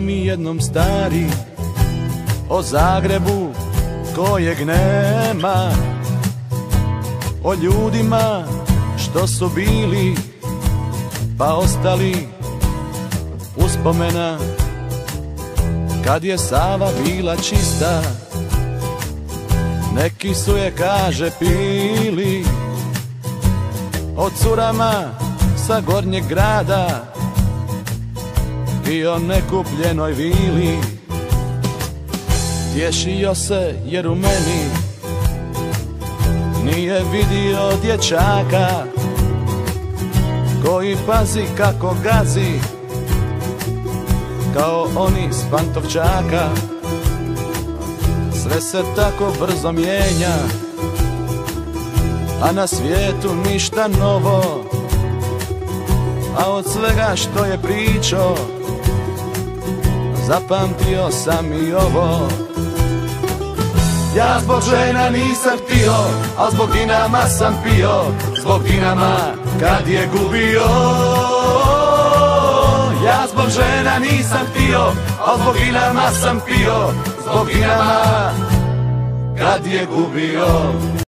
mi jednom stari o Zagrebu kojeg nema, o ljudima što su bili pa ostali uspomena kad je Sava bila čista. Neki su je, kaže, pili, o curama sa Gornjeg grada i o nekupljenoj vili. Tješio se jer u meni nije vidio dječaka koji pazi kako gazi kao oni s Pantovčaka. Sve se tako brzo mijenja, a na svijetu ništa novo, a od svega što je pričao zapamtio sam i ovo. Ja zbog žena nisam htio, a zbog Dinama sam pio, zbog Dinama kad je gubio. Ja zbog žena nisam htio, a zbog Dinama sam pio, zbog Dinama kad je gubio.